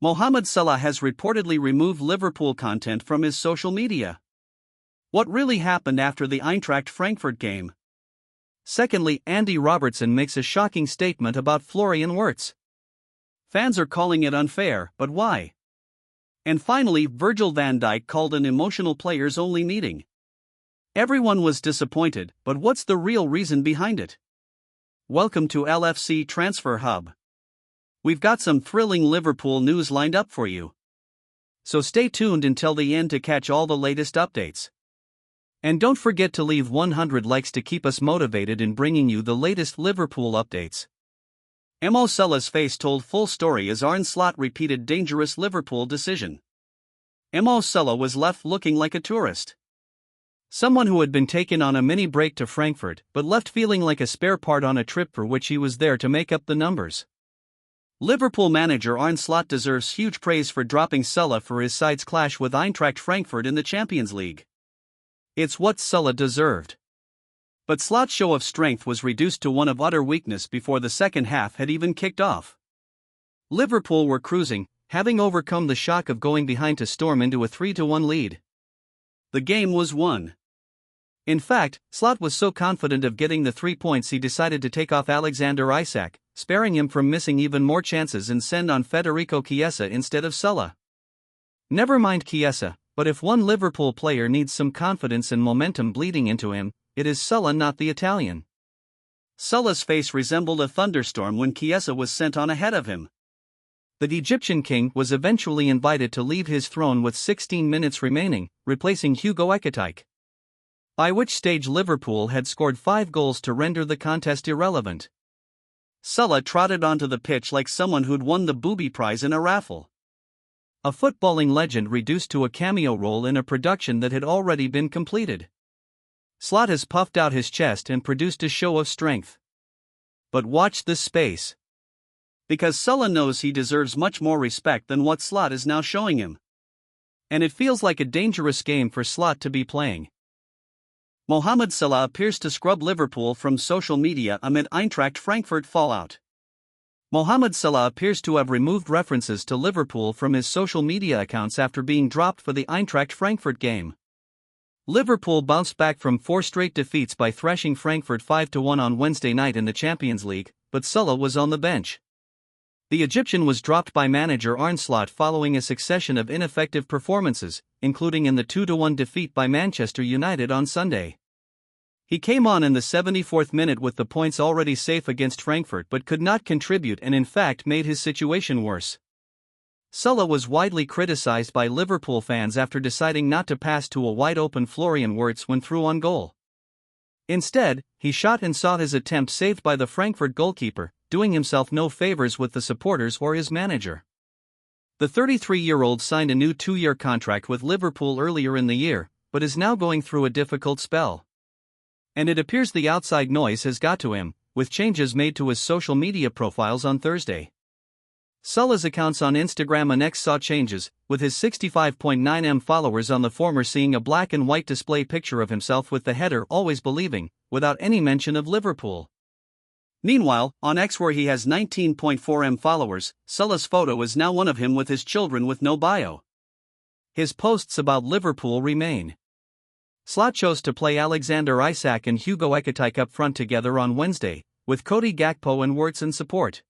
Mohamed Salah has reportedly removed Liverpool content from his social media. What really happened after the Eintracht Frankfurt game? Secondly, Andy Robertson makes a shocking statement about Florian Wirtz. Fans are calling it unfair, but why? And finally, Virgil van Dijk called an emotional players-only meeting. Everyone was disappointed, but what's the real reason behind it? Welcome to LFC Transfer Hub. We've got some thrilling Liverpool news lined up for you. So stay tuned until the end to catch all the latest updates. And don't forget to leave 100 likes to keep us motivated in bringing you the latest Liverpool updates. Mo Salah's face told full story as Arne Slot repeated dangerous Liverpool decision. Mo Salah was left looking like a tourist. Someone who had been taken on a mini break to Frankfurt but left feeling like a spare part on a trip for which he was there to make up the numbers. Liverpool manager Arne Slot deserves huge praise for dropping Salah for his side's clash with Eintracht Frankfurt in the Champions League. It's what Salah deserved. But Slot's show of strength was reduced to one of utter weakness before the second half had even kicked off. Liverpool were cruising, having overcome the shock of going behind to storm into a 3-1 lead. The game was won. In fact, Slot was so confident of getting the 3 points he decided to take off Alexander Isak, sparing him from missing even more chances and send on Federico Chiesa instead of Salah. Never mind Chiesa, but if one Liverpool player needs some confidence and momentum bleeding into him, it is Salah, not the Italian. Salah's face resembled a thunderstorm when Chiesa was sent on ahead of him. The Egyptian king was eventually invited to leave his throne with 16 minutes remaining, replacing Hugo Ekitike. By which stage Liverpool had scored 5 goals to render the contest irrelevant. Salah trotted onto the pitch like someone who'd won the booby prize in a raffle. A footballing legend reduced to a cameo role in a production that had already been completed. Slot has puffed out his chest and produced a show of strength. But watch this space. Because Salah knows he deserves much more respect than what Slot is now showing him. And it feels like a dangerous game for Slot to be playing. Mohamed Salah appears to scrub Liverpool from social media amid Eintracht Frankfurt fallout. Mohamed Salah appears to have removed references to Liverpool from his social media accounts after being dropped for the Eintracht Frankfurt game. Liverpool bounced back from 4 straight defeats by thrashing Frankfurt 5-1 on Wednesday night in the Champions League, but Salah was on the bench. The Egyptian was dropped by manager Arne Slot following a succession of ineffective performances, including in the 2-1 defeat by Manchester United on Sunday. He came on in the 74th minute with the points already safe against Frankfurt but could not contribute and in fact made his situation worse. Salah was widely criticized by Liverpool fans after deciding not to pass to a wide-open Florian Wirtz when through on goal. Instead, he shot and saw his attempt saved by the Frankfurt goalkeeper, doing himself no favors with the supporters or his manager. The 33-year-old signed a new 2-year contract with Liverpool earlier in the year, but is now going through a difficult spell. And it appears the outside noise has got to him, with changes made to his social media profiles on Thursday. Salah's accounts on Instagram and X saw changes, with his 65.9m followers on the former seeing a black and white display picture of himself with the header "Always Believing," without any mention of Liverpool. Meanwhile, on X, where he has 19.4m followers, Salah's photo is now one of him with his children with no bio. His posts about Liverpool remain. Slot chose to play Alexander Isak and Hugo Ekitike up front together on Wednesday, with Cody Gakpo and Wirtz in support.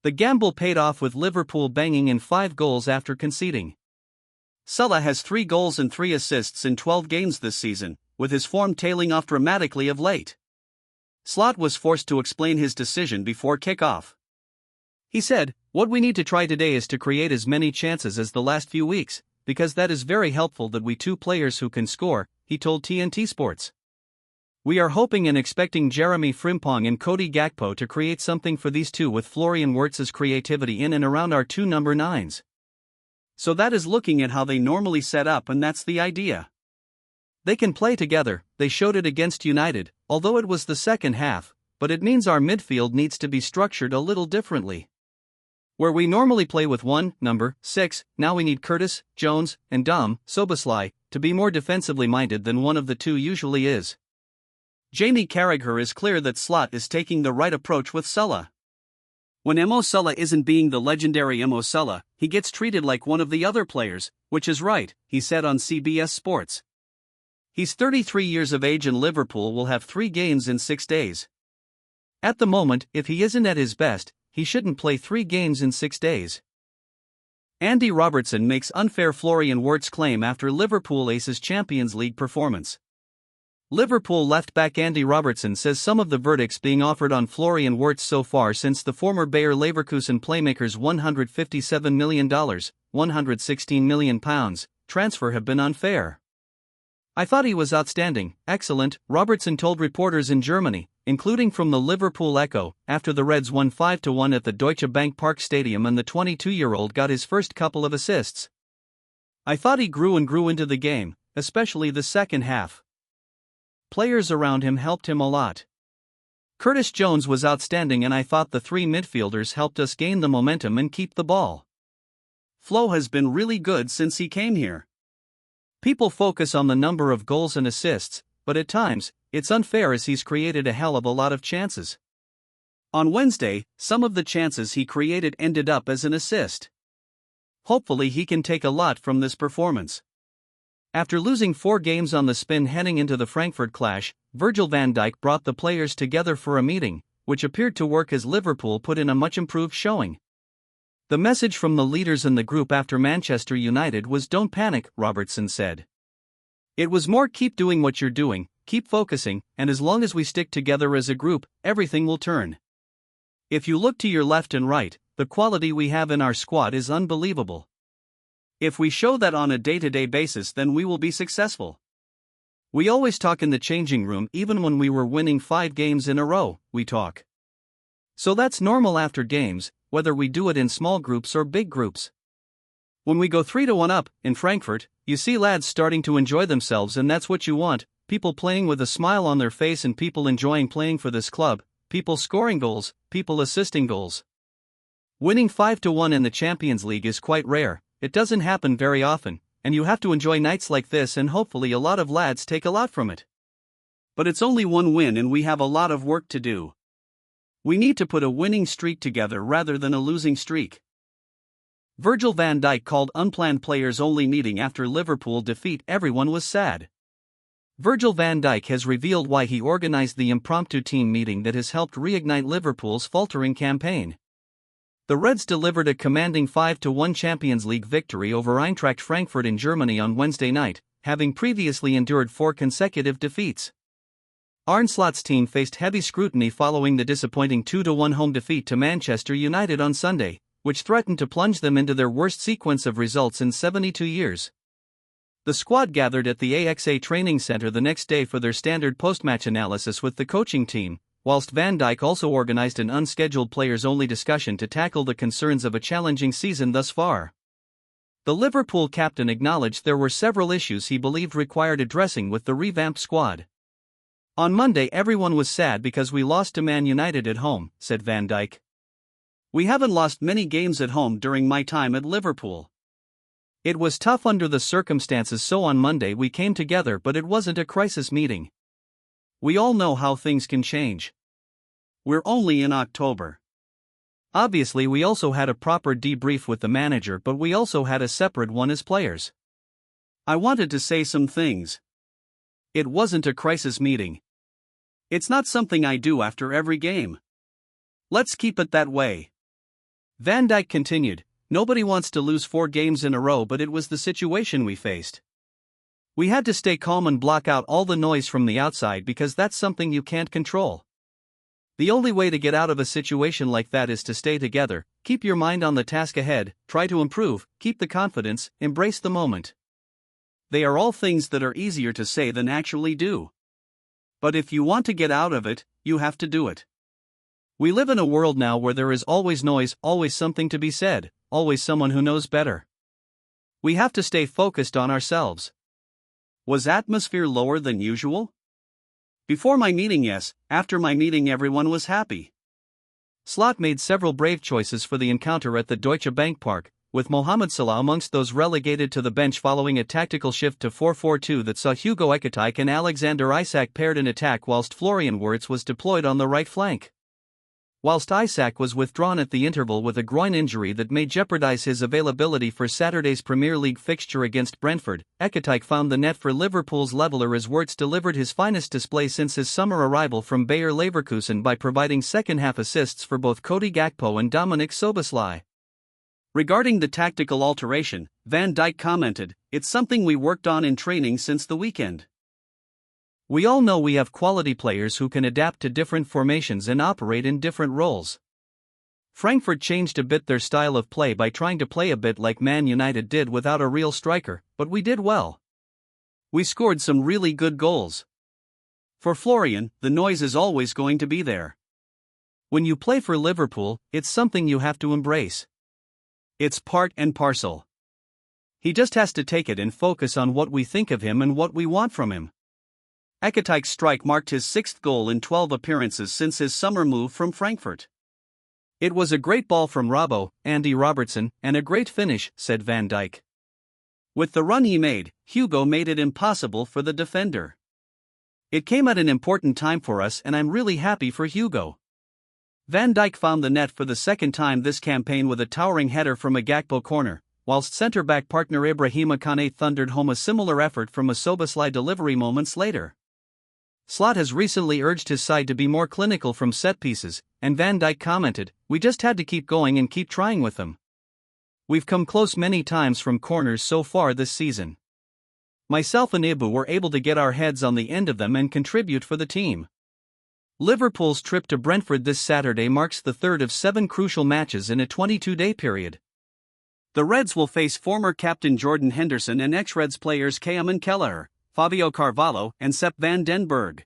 The gamble paid off with Liverpool banging in 5 goals after conceding. Salah has 3 goals and 3 assists in 12 games this season, with his form tailing off dramatically of late. Slot was forced to explain his decision before kickoff. He said, "What we need to try today is to create as many chances as the last few weeks, because that is very helpful that we 2 players who can score," he told TNT Sports. "We are hoping and expecting Jeremy Frimpong and Cody Gakpo to create something for these 2 with Florian Wirtz's creativity in and around our 2 number 9s. So that is looking at how they normally set up, and that's the idea. They can play together. They showed it against United, although it was the second half, but it means our midfield needs to be structured a little differently. Where we normally play with 1 number 6, now we need Curtis, Jones, and Dom Szoboszlai to be more defensively minded than one of the 2 usually is." Jamie Carragher is clear that Slot is taking the right approach with Salah. When Salah isn't being the legendary Salah, he gets treated like one of the other players, which is right, he said on CBS Sports. He's 33 years of age and Liverpool will have 3 games in 6 days. At the moment, if he isn't at his best, he shouldn't play 3 games in 6 days. Andy Robertson makes unfair Florian Wirtz claim after Liverpool aces Champions League performance. Liverpool left-back Andy Robertson says some of the verdicts being offered on Florian Wirtz so far since the former Bayer Leverkusen playmaker's $157 million, £116 million, transfer have been unfair. I thought he was outstanding, excellent, Robertson told reporters in Germany, including from the Liverpool Echo, after the Reds won 5-1 at the Deutsche Bank Park Stadium and the 22-year-old got his first couple of assists. I thought he grew into the game, especially the second half. Players around him helped him a lot. Curtis Jones was outstanding and I thought the 3 midfielders helped us gain the momentum and keep the ball. Flo has been really good since he came here. People focus on the number of goals and assists, but at times, it's unfair as he's created a hell of a lot of chances. On Wednesday, some of the chances he created ended up as an assist. Hopefully he can take a lot from this performance. After losing 4 games on the spin heading into the Frankfurt clash, Virgil van Dijk brought the players together for a meeting, which appeared to work as Liverpool put in a much improved showing. The message from the leaders in the group after Manchester United was "Don't panic," Robertson said. It was more "keep doing what you're doing, keep focusing, and as long as we stick together as a group, everything will turn. If you look to your left and right, the quality we have in our squad is unbelievable. If we show that on a day-to-day basis, then we will be successful. We always talk in the changing room, even when we were winning 5 games in a row, we talk. So that's normal after games, whether we do it in small groups or big groups. When we go 3-1 up, in Frankfurt, you see lads starting to enjoy themselves and that's what you want, people playing with a smile on their face and people enjoying playing for this club, people scoring goals, people assisting goals. Winning 5-1 in the Champions League is quite rare. It doesn't happen very often, and you have to enjoy nights like this and hopefully a lot of lads take a lot from it. But it's only 1 win and we have a lot of work to do. We need to put a winning streak together rather than a losing streak. Virgil van Dijk called unplanned players-only meeting after Liverpool defeat. Everyone was sad. Virgil van Dijk has revealed why he organized the impromptu team meeting that has helped reignite Liverpool's faltering campaign. The Reds delivered a commanding 5-1 Champions League victory over Eintracht Frankfurt in Germany on Wednesday night, having previously endured 4 consecutive defeats. Arne Slot's team faced heavy scrutiny following the disappointing 2-1 home defeat to Manchester United on Sunday, which threatened to plunge them into their worst sequence of results in 72 years. The squad gathered at the AXA training center the next day for their standard post-match analysis with the coaching team, whilst Van Dijk also organized an unscheduled players-only discussion to tackle the concerns of a challenging season thus far. The Liverpool captain acknowledged there were several issues he believed required addressing with the revamped squad. On Monday everyone was sad because we lost to Man United at home, said Van Dijk. We haven't lost many games at home during my time at Liverpool. It was tough under the circumstances, so on Monday we came together, but it wasn't a crisis meeting. We all know how things can change. We're only in October. Obviously we also had a proper debrief with the manager, but we also had a separate one as players. I wanted to say some things. It wasn't a crisis meeting. It's not something I do after every game. Let's keep it that way. Van Dijk continued, nobody wants to lose 4 games in a row, but it was the situation we faced. We had to stay calm and block out all the noise from the outside because that's something you can't control. The only way to get out of a situation like that is to stay together, keep your mind on the task ahead, try to improve, keep the confidence, embrace the moment. They are all things that are easier to say than actually do. But if you want to get out of it, you have to do it. We live in a world now where there is always noise, always something to be said, always someone who knows better. We have to stay focused on ourselves. Was atmosphere lower than usual? Before my meeting, yes. After my meeting, everyone was happy. Slot made several brave choices for the encounter at the Deutsche Bank Park, with Mohamed Salah amongst those relegated to the bench following a tactical shift to 4-4-2 that saw Hugo Ekitike and Alexander Isak paired in attack whilst Florian Wirtz was deployed on the right flank. whilst Isak was withdrawn at the interval with a groin injury that may jeopardise his availability for Saturday's Premier League fixture against Brentford. Ekitike found the net for Liverpool's leveller as Wirtz delivered his finest display since his summer arrival from Bayer Leverkusen by providing second-half assists for both Cody Gakpo and Dominik Szoboszlai. Regarding the tactical alteration, Van Dijk commented, "It's something we worked on in training since the weekend. We all know we have quality players who can adapt to different formations and operate in different roles. Frankfurt changed a bit their style of play by trying to play a bit like Man United did without a real striker, but we did well. We scored some really good goals." For Florian, the noise is always going to be there. When you play for Liverpool, it's something you have to embrace. It's part and parcel. He just has to take it and focus on what we think of him and what we want from him. Ekitike's strike marked his 6th goal in 12 appearances since his summer move from Frankfurt. "It was a great ball from Andy Robertson, and a great finish," said Van Dijk. "With the run he made, Hugo made it impossible for the defender. It came at an important time for us and I'm really happy for Hugo." Van Dijk found the net for the second time this campaign with a towering header from a Gakpo corner, whilst centre-back partner Ibrahima Kane thundered home a similar effort from a Szoboszlai delivery moments later. Slot has recently urged his side to be more clinical from set pieces, and Van Dijk commented, "We just had to keep going and keep trying with them. We've come close many times from corners so far this season. Myself and Ibu were able to get our heads on the end of them and contribute for the team." Liverpool's trip to Brentford this Saturday marks the third of 7 crucial matches in a 22-day period. The Reds will face former captain Jordan Henderson and ex-Reds players Kayman Kelleher, Fabio Carvalho, and Sepp van den Berg.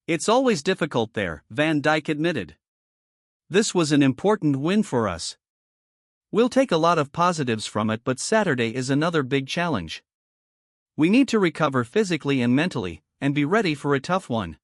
"It's always difficult there," Van Dijk admitted. "This was an important win for us. We'll take a lot of positives from it, but Saturday is another big challenge. We need to recover physically and mentally, and be ready for a tough one."